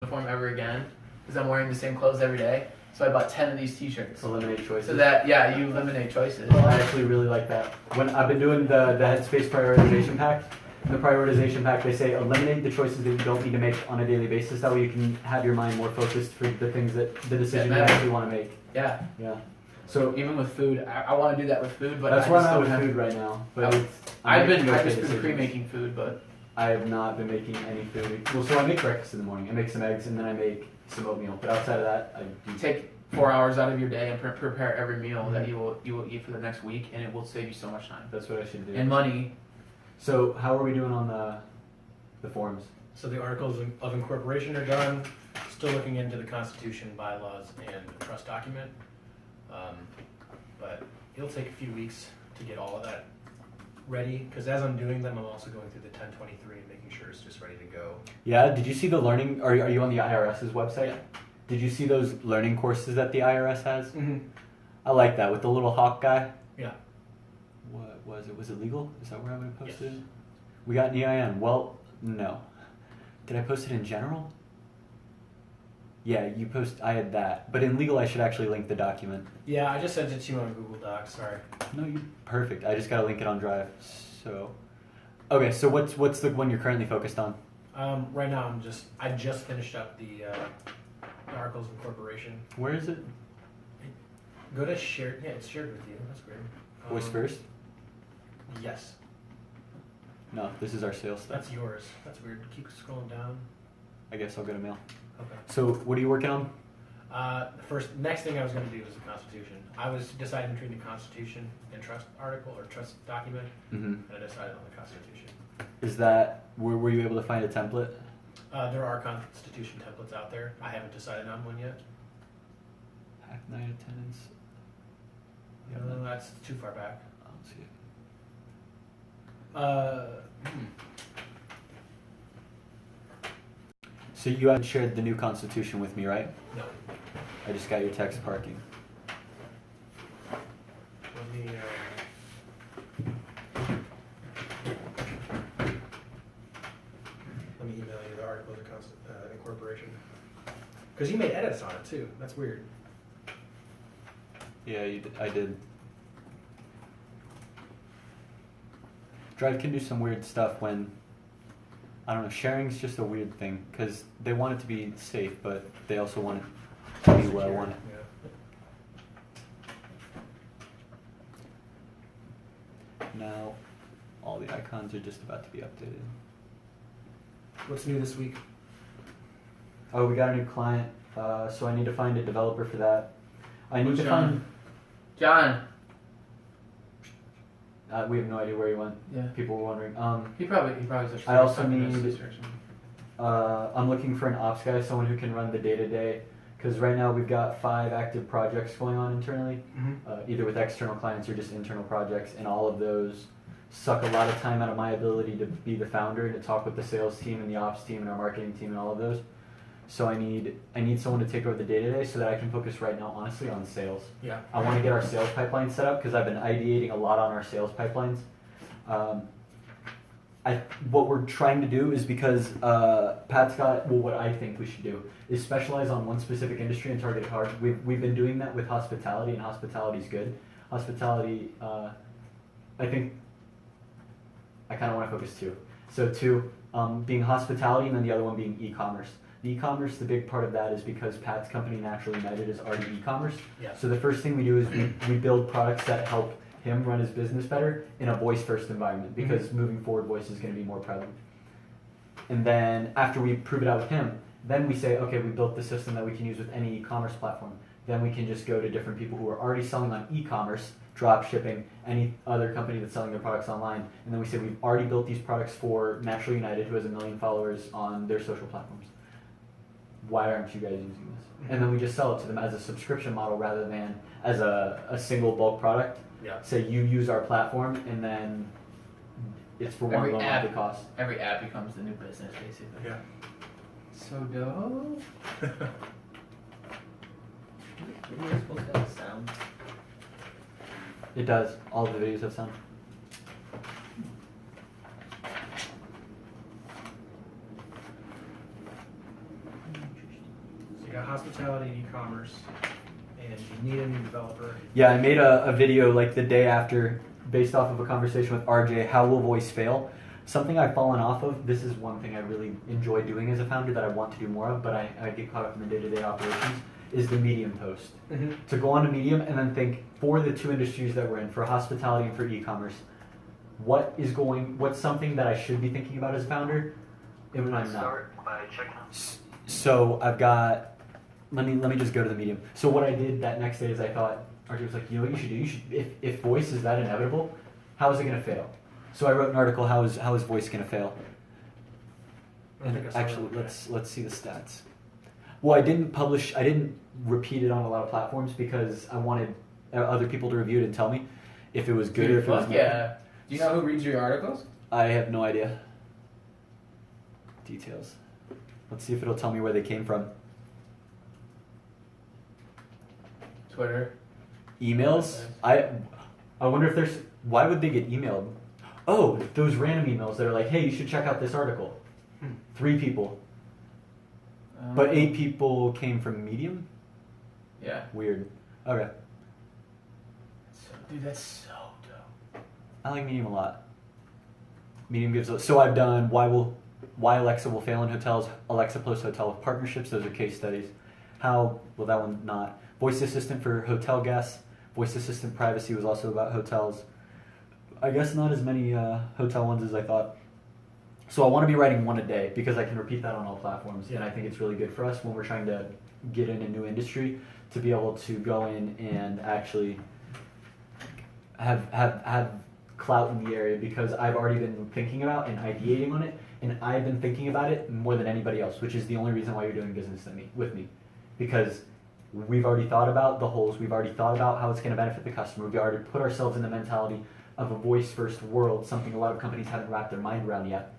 uniform ever again because I'm wearing the same clothes every day. So I bought 10 of these t-shirts. Eliminate choices. So that, yeah, you eliminate choices. I actually really like that. When I've been doing the Headspace prioritization pack, in the prioritization pack they say eliminate the choices that you don't need to make on a daily basis. That way you can have your mind more focused for the things that, the decisions you actually want to make. Yeah. Yeah. So even with food, I want to do that with food, but that's I where just I'm don't at have with food right now. But I've just been pre-making food, but I have not been making any food. Well, so I make breakfast in the morning. I make some eggs and then I make some oatmeal. But outside of that, I do take 4 hours out of your day and prepare every meal that you will eat for the next week, and it will save you so much time. That's what I should do. And money. So how are we doing on the forms? So the articles of incorporation are done. Still looking into the Constitution, bylaws, and the trust document. But it'll take a few weeks to get all of that ready. Because as I'm doing them, I'm also going through the 1023 and making sure it's just ready to go. Yeah. Did you see the learning? Are you on the IRS's website? Yeah. Did you see those learning courses that the IRS has? Mm-hmm. I like that with the little hawk guy. Yeah. What was it? Was it legal? Is that where I'm going to post Yes. it? We got an EIN. Well, no. Did I post it in general? Yeah, you post. I had that, but in legal, I should actually link the document. Yeah, I just sent it to you on Google Docs. Sorry. No, you perfect. I just gotta link it on Drive. So, okay. So what's the one you're currently focused on? Right now, I just finished up the articles of incorporation. Where is it? Go to share. Yeah, it's shared with you. That's weird. Voice first. Yes. No, this is our sales stuff. That's yours. That's weird. Keep scrolling down. I guess I'll go to mail. Okay. So what are you working on? Next thing I was going to do was the Constitution. I was deciding between the Constitution and trust article or trust document, Mm-hmm. and I decided on the Constitution. Is that were you able to find a template? There are Constitution templates out there. I haven't decided on one yet. Hack night attendance. That's too far back. I don't see it. So you haven't shared the new Constitution with me, right? No. I just got your text parking. Let me. Let me email you the article of incorporation. Because you made edits on it too. That's weird. Yeah, I did. Drive can do some weird stuff when, I don't know, sharing's just a weird thing because they want it to be safe, but they also want it to be what I want it. Yeah. Now, all the icons are just about to be updated. What's new this week? Oh, we got a new client, so I need to find a developer for that. I need to find. John. We have no idea where he went. Yeah. People were wondering. He probably searched. I also need. I'm looking for an ops guy, someone who can run the day-to-day. Because right now we've got 5 active projects going on internally, either with external clients or just internal projects, and all of those suck a lot of time out of my ability to be the founder and to talk with the sales team and the ops team and our marketing team and all of those. So I need someone to take over the day-to-day so that I can focus right now, honestly, on sales. Yeah. I want to get our sales pipeline set up because I've been ideating a lot on our sales pipelines. What we're trying to do is because Pat's got, well, what I think we should do is specialize on one specific industry and target hard. We've been doing that with hospitality, and hospitality is good. Hospitality, I think, I kind of want to focus 2. So 2 being hospitality, and then the other one being e-commerce. The e-commerce, the big part of that is because Pat's company, Naturally United, is already e-commerce. Yeah. So the first thing we do is we build products that help him run his business better in a voice-first environment because moving forward, voice is going to be more prevalent. And then after we prove it out with him, then we say, okay, we built the system that we can use with any e-commerce platform. Then we can just go to different people who are already selling on e-commerce, drop shipping, any other company that's selling their products online. And then we say, we've already built these products for Naturally United, who has 1 million followers on their social platforms. Why aren't you guys using this? And then we just sell it to them as a subscription model rather than as a single bulk product. Yeah. Say you use our platform and then it's for one low monthly cost. Every app becomes the new business, basically. Yeah. So dope. Isn't it supposed to have sound? It does. All of the videos have sound. got hospitality and e-commerce, and you need a new developer. Yeah, I made a video like the day after, based off of a conversation with RJ, how will voice fail? Something I've fallen off of, this is one thing I really enjoy doing as a founder that I want to do more of, but I get caught up in the day-to-day operations, is the Medium post. Mm-hmm. To go onto Medium and then think, for the two industries that we're in, for hospitality and for e-commerce, what's something that I should be thinking about as a founder, and when I'm not. Start by checking. So I've got, let me just go to the Medium. So what I did that next day is I thought, RJ was like, you know what you should do? You should, if voice is that inevitable, how is it going to fail? So I wrote an article, how is voice going to fail? And actually, let's see the stats. Well, I didn't repeat it on a lot of platforms because I wanted other people to review it and tell me if it was good or if it was Fuck yeah. Do you know who reads your articles? I have no idea. Details. Let's see if it'll tell me where they came from. Twitter. Emails? I wonder if there's, why would they get emailed? Oh, those random emails that are like, hey, you should check out this article. 3 people. But 8 people came from Medium? Yeah. Weird. Okay. Dude, that's so dope. I like Medium a lot. Medium gives us, so I've done why Alexa will fail in hotels, Alexa plus hotel partnerships, those are case studies. How, well that one not. Voice assistant for hotel guests, voice assistant privacy was also about hotels. I guess not as many hotel ones as I thought. So I want to be writing one a day because I can repeat that on all platforms, and I think it's really good for us when we're trying to get in a new industry to be able to go in and actually have clout in the area because I've already been thinking about and ideating on it, and I've been thinking about it more than anybody else, which is the only reason why you're doing business with me, because we've already thought about the holes, we've already thought about how it's going to benefit the customer, we've already put ourselves in the mentality of a voice-first world, something a lot of companies haven't wrapped their mind around yet.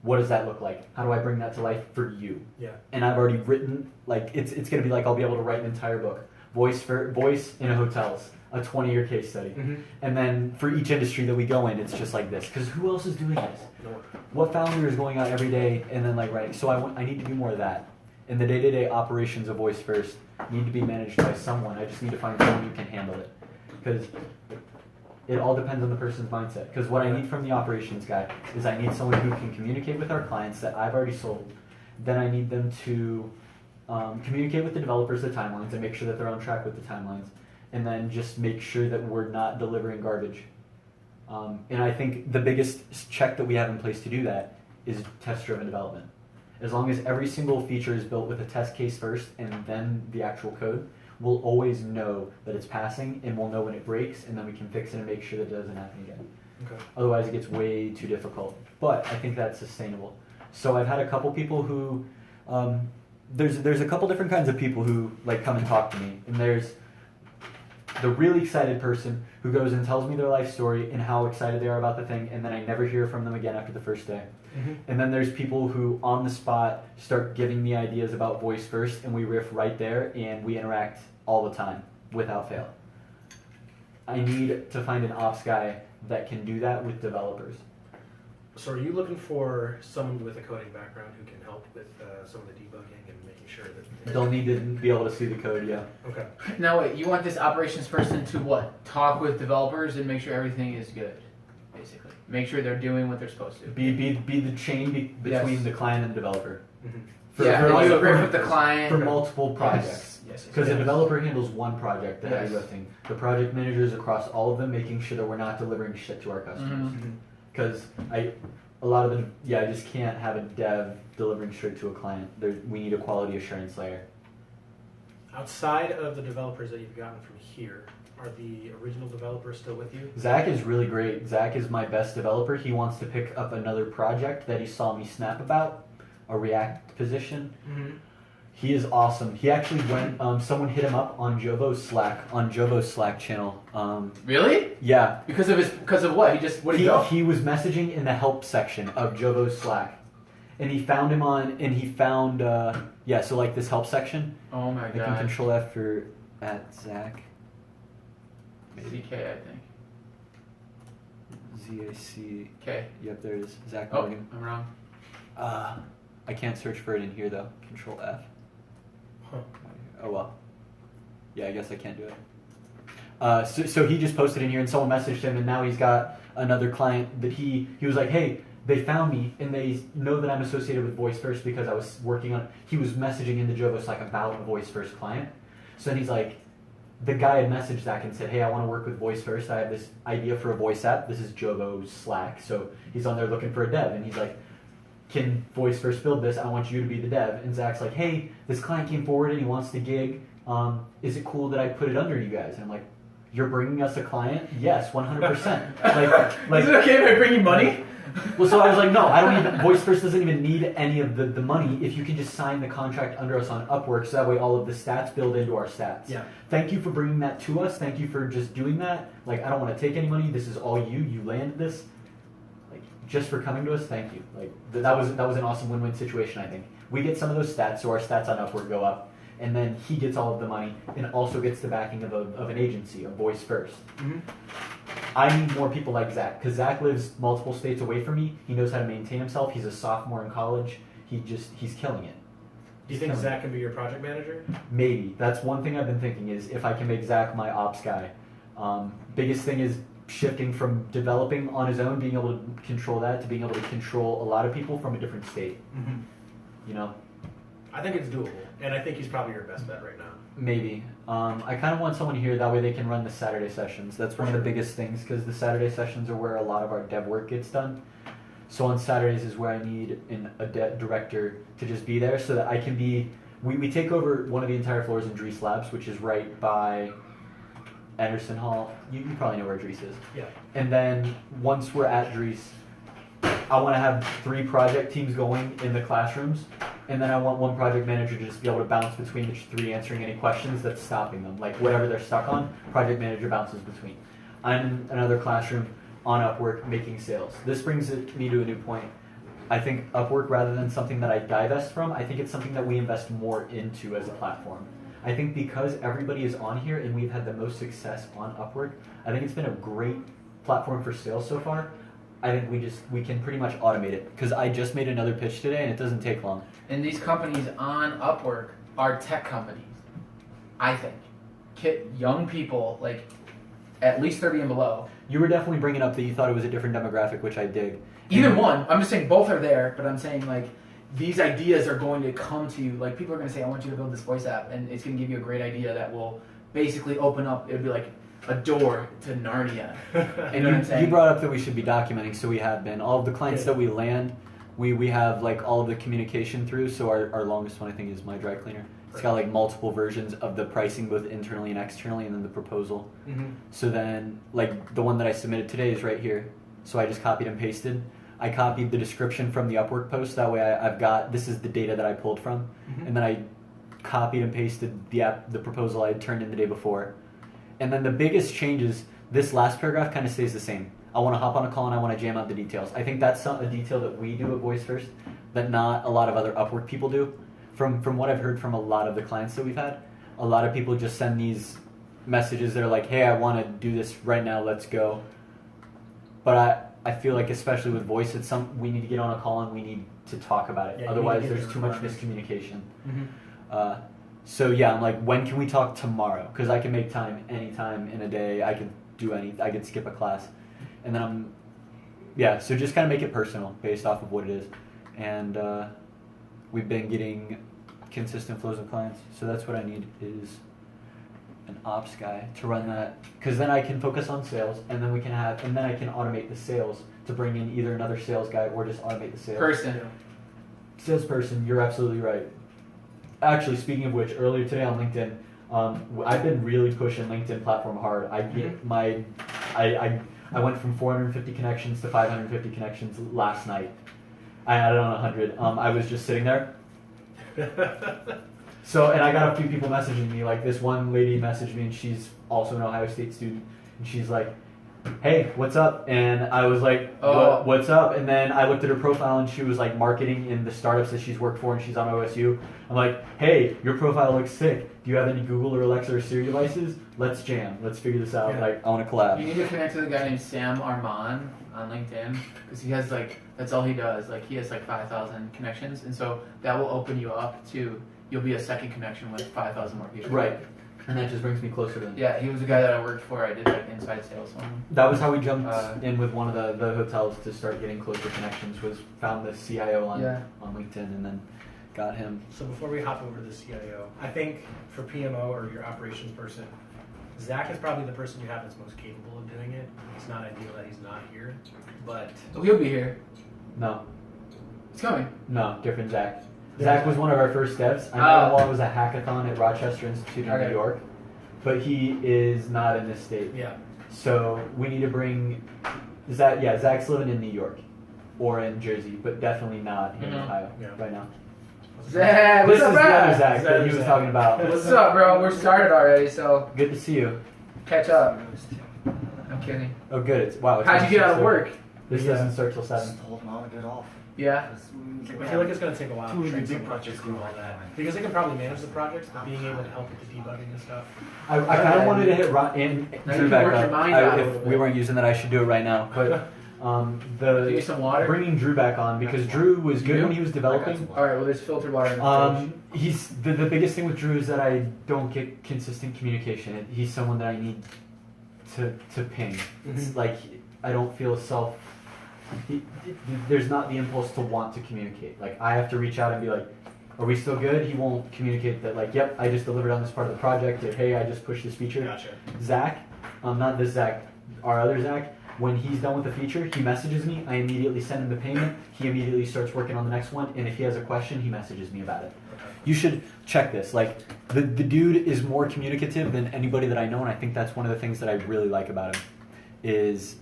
What does that look like? How do I bring that to life for you? Yeah. And I've already written, like, it's going to be like I'll be able to write an entire book. Voice in hotels, a 20-year case study. Mm-hmm. And then for each industry that we go in, it's just like this. Because who else is doing this? No. What founder is going out every day and then like writing? So I need to do more of that. And the day-to-day operations of Voice First need to be managed by someone. I just need to find someone who can handle it. Because it all depends on the person's mindset. Because what I need from the operations guy is I need someone who can communicate with our clients that I've already sold. Then I need them to communicate with the developers the timelines and make sure that they're on track with the timelines. And then just make sure that we're not delivering garbage. And I think the biggest check that we have in place to do that is test-driven development. As long as every single feature is built with a test case first and then the actual code, we'll always know that it's passing and we'll know when it breaks and then we can fix it and make sure that it doesn't happen again. Okay. Otherwise it gets way too difficult. But I think that's sustainable. So I've had a couple people who, there's a couple different kinds of people who like come and talk to me. And there's the really excited person who goes and tells me their life story and how excited they are about the thing, and then I never hear from them again after the first day. Mm-hmm. And then there's people who on the spot start giving me ideas about Voice First, and we riff right there and we interact all the time without fail. I need to find an ops guy that can do that with developers. So are you looking for someone with a coding background who can help with some of the debugging and making sure that... They'll need to be able to see the code, yeah. Okay. Now wait, you want this operations person to what? Talk with developers and make sure everything is good, basically. Make sure they're doing what they're supposed to. Be the chain between Yes. the client and the developer. Mm-hmm. Yeah, and you agree with the client. For multiple projects. Yes. Because the developer handles one project, the Yes. heavy lifting. The project manager is across all of them, making sure that we're not delivering shit to our customers. Mhm. Because a lot of them, I just can't have a dev delivering straight to a client. We need a quality assurance layer. Outside of the developers that you've gotten from here, are the original developers still with you? Zach is really great. Zach is my best developer. He wants to pick up another project that he saw me snap about, a React position. Mm-hmm. He is awesome. He actually went, someone hit him up on Jovo's Slack channel. Really? Yeah. Because of what? What did he go? He was messaging in the help section of Jovo's Slack. And he found him so like this help section. Oh my I can god. control F for at Zach. CK, I think. Z-A-C. Okay. Yep, there it is. Zach Oh, Morgan. I'm wrong. I can't search for it in here though. Control F. Oh well. Yeah, I guess I can't do it. So he just posted in here, and someone messaged him, and now he's got another client that he was like, hey, they found me, and they know that I'm associated with Voice First because I was working on. He was messaging into Jovos like about a Voice First client. So then he's like, the guy had messaged Zach and said, hey, I want to work with Voice First. I have this idea for a voice app. This is Jovo's Slack. So he's on there looking for a dev, and he's like, can Voice First build this? I want you to be the dev. And Zach's like, hey, this client came forward and he wants to gig. Is it cool that I put it under you guys? And I'm like, you're bringing us a client? Yes, 100%. like, is it okay if I bring you money? Well, so I was like, no, I don't even, Voice First doesn't even need any of the money if you can just sign the contract under us on Upwork, so that way all of the stats build into our stats. Yeah. Thank you for bringing that to us. Thank you for just doing that. Like, I don't want to take any money. This is all you. You landed this. Like, just for coming to us, thank you. Like, that was an awesome win-win situation, I think. We get some of those stats, so our stats on Upwork go up, and then he gets all of the money and also gets the backing of an agency, of Voice First. Mm-hmm. I need more people like Zach, because Zach lives multiple states away from me. He knows how to maintain himself. He's a sophomore in college. He's killing it. Do you think Zach can be your project manager? Maybe. That's one thing I've been thinking is if I can make Zach my ops guy. Biggest thing is shifting from developing on his own, being able to control that, to being able to control a lot of people from a different state. Mm-hmm. You know? I think it's doable, and I think he's probably your best bet right now. Maybe. I kind of want someone here, that way they can run the Saturday sessions. That's one of the biggest things, because the Saturday sessions are where a lot of our dev work gets done. So on Saturdays is where I need a director to just be there so that I can be... We take over one of the entire floors in Dries Labs, which is right by Anderson Hall. You probably know where Dries is. Yeah. And then once we're at Dries, I want to have 3 project teams going in the classrooms, and then I want one project manager to just be able to bounce between the 3 answering any questions that's stopping them. Like whatever they're stuck on, project manager bounces between. I'm in another classroom on Upwork making sales. This brings me to a new point. I think Upwork, rather than something that I divest from, I think it's something that we invest more into as a platform. I think because everybody is on here and we've had the most success on Upwork, I think it's been a great platform for sales so far. I think we can pretty much automate it, because I just made another pitch today and it doesn't take long. And these companies on Upwork are tech companies, I think. Young people, like at least 30 and below. You were definitely bringing up that you thought it was a different demographic, which I dig. Either one. I'm just saying both are there, but I'm saying like these ideas are going to come to you. Like people are going to say, I want you to build this voice app, and it's going to give you a great idea that will basically open up, it would be like a door to Narnia. And you brought up that we should be documenting, so we have been. All of the clients that we land, we have like all of the communication through. So our longest one I think is my dry cleaner. It's got like multiple versions of the pricing both internally and externally, and then the proposal. Mm-hmm. So then like the one that I submitted today is right here. So I just copied and pasted. I copied the description from the Upwork post. That way I've got, this is the data that I pulled from. Mm-hmm. And then I copied and pasted the proposal I had turned in the day before. And then the biggest change is this last paragraph kind of stays the same. I want to hop on a call and I want to jam out the details. I think that's a detail that we do at Voice First that not a lot of other Upwork people do. From what I've heard from a lot of the clients that we've had, a lot of people just send these messages. They're like, hey, I want to do this right now. Let's go. But I feel like especially with voice, we need to get on a call and we need to talk about it. Yeah, otherwise, there's too much miscommunication. Mm-hmm. So yeah, I'm like, when can we talk tomorrow? Because I can make time anytime in a day. I could do I could skip a class, and then so just kind of make it personal based off of what it is. And we've been getting consistent flows of clients. So that's what I need is an ops guy to run that, because then I can focus on sales, and then I can automate the sales to bring in either another sales guy or just automate the sales. Salesperson, you're absolutely right. Actually, speaking of which, earlier today on LinkedIn, I've been really pushing LinkedIn platform hard. I went from 450 connections to 550 connections last night. I added on 100. I was just sitting there. So, and I got a few people messaging me. Like this one lady messaged me, and she's also an Ohio State student, and she's like, hey, what's up? And I was like, what's up? And then I looked at her profile, and she was like marketing in the startups that she's worked for, and she's on OSU. I'm like, hey, your profile looks sick. Do you have any Google or Alexa or Siri devices? Let's jam. Let's figure this out. Yeah. Like, I want to collab. You need to connect with a guy named Sam Arman on LinkedIn, because he has like, that's all he does. Like he has like 5,000 connections, and so that will open you up to you'll be a second connection with 5,000 more people. Right. And that just brings me closer to them. Yeah, he was the guy that I worked for. I did like inside sales on him. That was how we jumped in with one of the hotels to start getting closer connections. Was found the CIO on LinkedIn and then got him. So before we hop over to the CIO, I think for PMO or your operations person, Zach is probably the person you have that's most capable of doing it. It's not ideal that he's not here, but Oh, he'll be here. No, He's coming. no, different Zach. Zach was one of our first devs. I met him while it was a hackathon at Rochester Institute in New York, but he is not in this state. yeah. So we need to bring Zach. Yeah, Zach's living in New York or in Jersey, but definitely not in Ohio right now. Zach, This what's up, is the bro? other Zach that he was talking about. What's up, bro? We're started already, so Good to see you. catch up. I'm kidding. Oh, good. It's, wow. It's How'd you get out of 6:30. work? This doesn't start till 7. Just told Mom to get off. Yeah. I feel like it's going to take a while Two to train big someone projects to do going all on. that. Because they can probably manage the projects, but being able to help with the debugging and stuff. I kind of wanted to hit Now Drew you back can work up. your mind out a If little we bit. weren't using that, I should do it right now. But Do you some water? bringing Drew back on because Drew was good You? when he was developing. All right. Well, there's filtered water in the fridge. He's the biggest thing with Drew is that I don't get consistent communication. He's someone that I need to ping. It's like I don't feel there's not the impulse to want to communicate. Like I have to reach out and be like, are we still good? He won't communicate that like, yep, I just delivered on this part of the project, or hey, I just pushed this feature. Gotcha. Zach, not this Zach, our other Zach, when he's done with the feature, he messages me, I immediately send him the payment, he immediately starts working on the next one, and if he has a question, he messages me about it. You should check this. Like the dude is more communicative than anybody that I know, and I think that's one of the things that I really like about him is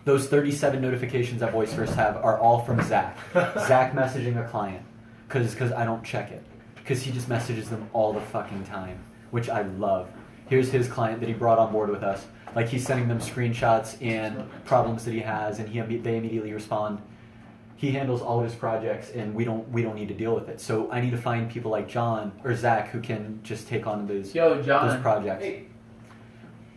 those 37 notifications that Voice First have are all from Zach. Zach messaging a client because I don't check it because he just messages them all the fucking time, which I love. Here's his client that he brought on board with us. Like he's sending them screenshots and problems that he has, and they immediately respond. He handles all of his projects, and we don't need to deal with it. So I need to find people like John or Zach who can just take on those John, projects. Hey,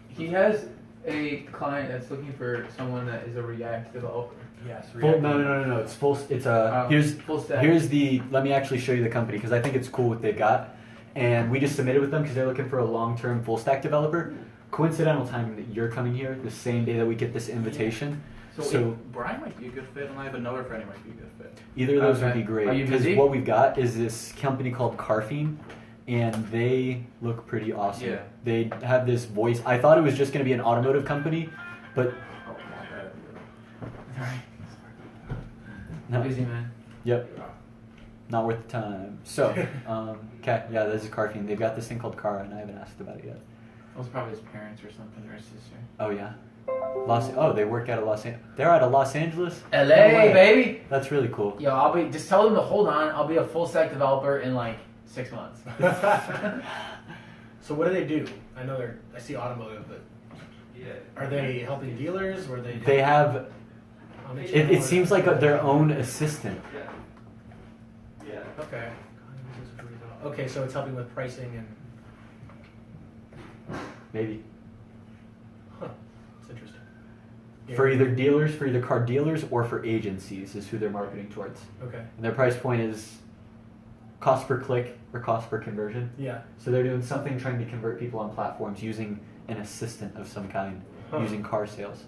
he has a client that's looking for someone that is a React developer. Yes. No. It's full. It's a full stack. Here's the. Let me actually show you the company because I think it's cool what they've got, and we just submitted with them because they're looking for a long-term full stack developer. Coincidental timing that you're coming here the same day that we get this invitation. So Brian might be a good fit, and I have another friend who might be a good fit. either of those would Okay. be great. Are you Because busy? what we've got is this company called Carfine, and they look pretty awesome. Yeah. They have this voice. I thought it was just going to be an automotive company, but Oh, my bad. Alright. no. Busy man. Yep. Not worth the time. So, okay, yeah, this is Carfine. They've got this thing called Car, and I haven't asked about it yet. That was probably his parents or something, or his sister. Oh yeah, they work out of Los Angeles. They're out of Los Angeles. LA, No way. baby. That's really cool. Yo, I'll be. Just tell them to hold on. I'll be a full stack developer in like 6 months. So what do they do? I know I see automotive, but are they helping dealers or They have. It seems like their own assistant. Okay. Okay, so it's helping with pricing and. Maybe Huh. It's interesting. for either car dealers or for agencies is who they're marketing towards. Okay. And their price point is cost per click or cost per conversion. Yeah. So they're doing something trying to convert people on platforms using an assistant of some kind, using car sales,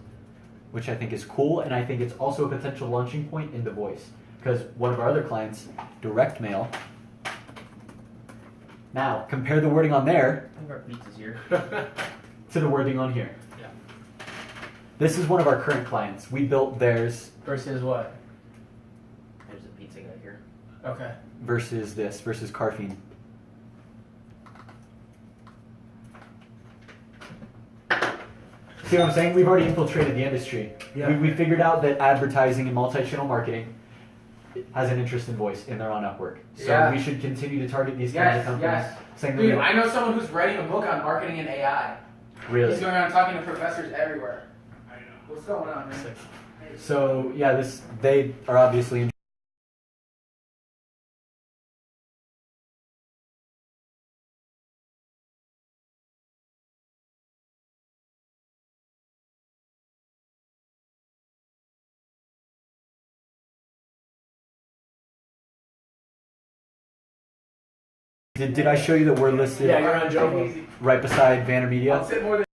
which I think is cool, and I think it's also a potential launching point into voice. Because one of our other clients, direct mail. Now, compare the wording on there I think our pizza's here. to the wording on here. Yeah. This is one of our current clients. We built theirs Versus what? There's a pizza guy here. Okay. versus Carfine. See what I'm saying? We've already infiltrated the industry. Yeah. We figured out that advertising and multi-channel marketing has an interest in voice, and they're on Upwork. So Yeah. we should continue to target these kinds of companies. Yes. Saying Dude, that I know someone who's writing a book on marketing and AI. really. He's going around talking to professors everywhere. What's going on, man? So yeah, they are obviously Did I show you that we're listed Yeah, you're on Joe. right beside VaynerMedia? I'll sit more than